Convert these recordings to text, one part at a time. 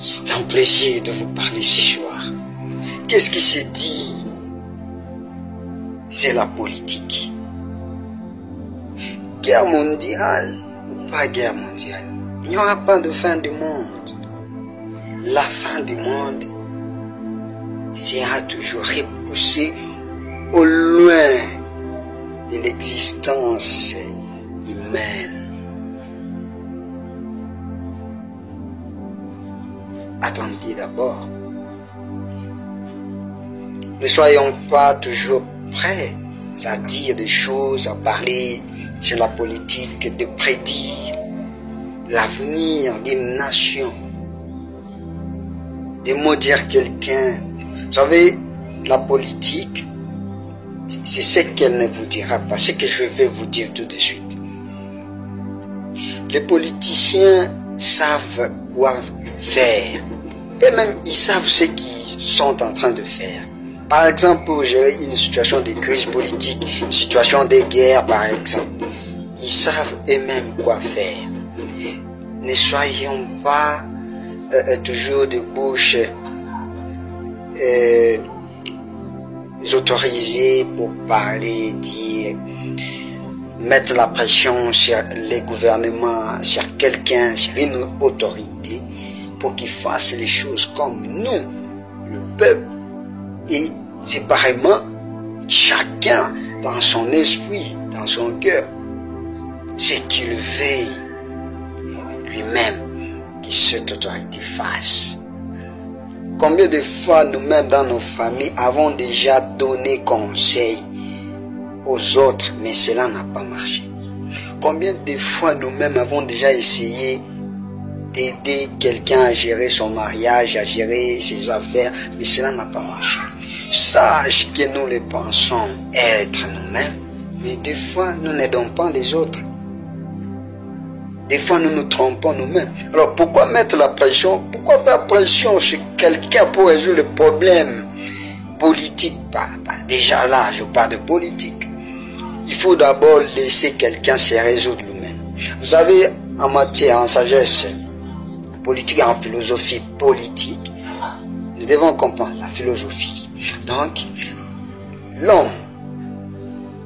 C'est un plaisir de vous parler ce soir. Qu'est-ce qui s'est dit? C'est la politique. Guerre mondiale ou pas guerre mondiale, il n'y aura pas de fin du monde. La fin du monde sera toujours repoussée au loin de l'existence humaine. Attendez d'abord. Ne soyons pas toujours prêts à dire des choses, à parler sur la politique, de prédire l'avenir d'une nation, de maudire quelqu'un. Vous savez, la politique, c'est ce qu'elle ne vous dira pas, ce que je vais vous dire tout de suite. Les politiciens savent quoi faire, et même ils savent ce qu'ils sont en train de faire. Par exemple, pour gérer une situation de crise politique, une situation de guerre par exemple, ils savent eux-mêmes quoi faire. Ne soyons pas toujours de bouche autorisés pour parler, dire, mettre la pression sur les gouvernements, sur quelqu'un, sur une autorité, pour qu'ils fassent les choses comme nous, le peuple, et séparément, chacun dans son esprit, dans son cœur, ce qu'il veut lui-même que cette autorité fasse. Combien de fois nous-mêmes dans nos familles avons déjà donné conseil aux autres, mais cela n'a pas marché. Combien de fois nous-mêmes avons déjà essayé d'aider quelqu'un à gérer son mariage, à gérer ses affaires, mais cela n'a pas marché. Sache que nous le pensons être nous-mêmes, mais des fois nous n'aidons pas les autres. Des fois nous nous trompons nous-mêmes. Alors pourquoi mettre la pression? Pourquoi faire pression sur quelqu'un pour résoudre le problème politique? Déjà là, je parle de politique. Il faut d'abord laisser quelqu'un se résoudre lui-même. Vous savez, en matière, en sagesse politique, en philosophie politique, nous devons comprendre la philosophie. Donc, l'homme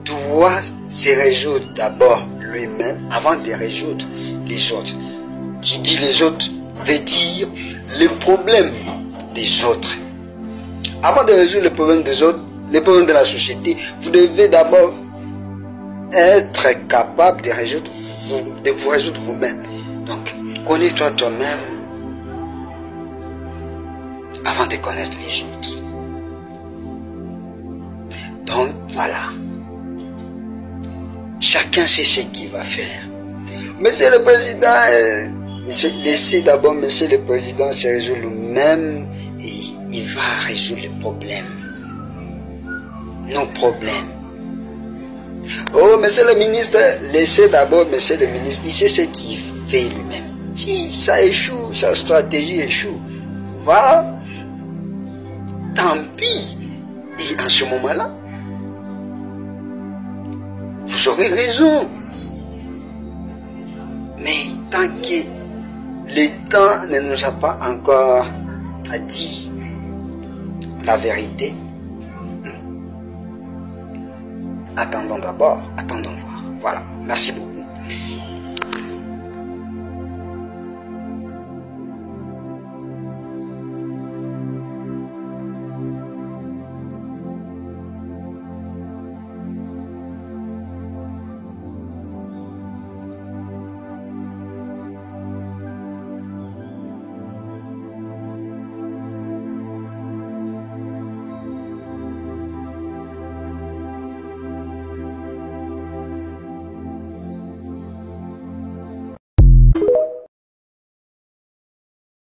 doit se résoudre d'abord lui-même avant de résoudre les autres. Qui dit les autres veut dire les problèmes des autres. Avant de résoudre les problèmes des autres, les problèmes de la société, vous devez d'abord être capable de vous résoudre vous-même. Donc, connais-toi toi-même avant de connaître les autres. Donc, voilà. Chacun sait ce qu'il va faire. Monsieur le Président, laissez d'abord Monsieur le Président se résoudre lui-même et il va résoudre les problèmes. Nos problèmes. Oh, Monsieur le Ministre, laissez d'abord Monsieur le Ministre, il sait ce qu'il fait lui-même. Si ça échoue, sa stratégie échoue, voilà. Tant pis. Et en ce moment-là, vous aurez raison. Mais tant que le temps ne nous a pas encore dit la vérité, attendons d'abord, attendons voir. Voilà, merci beaucoup.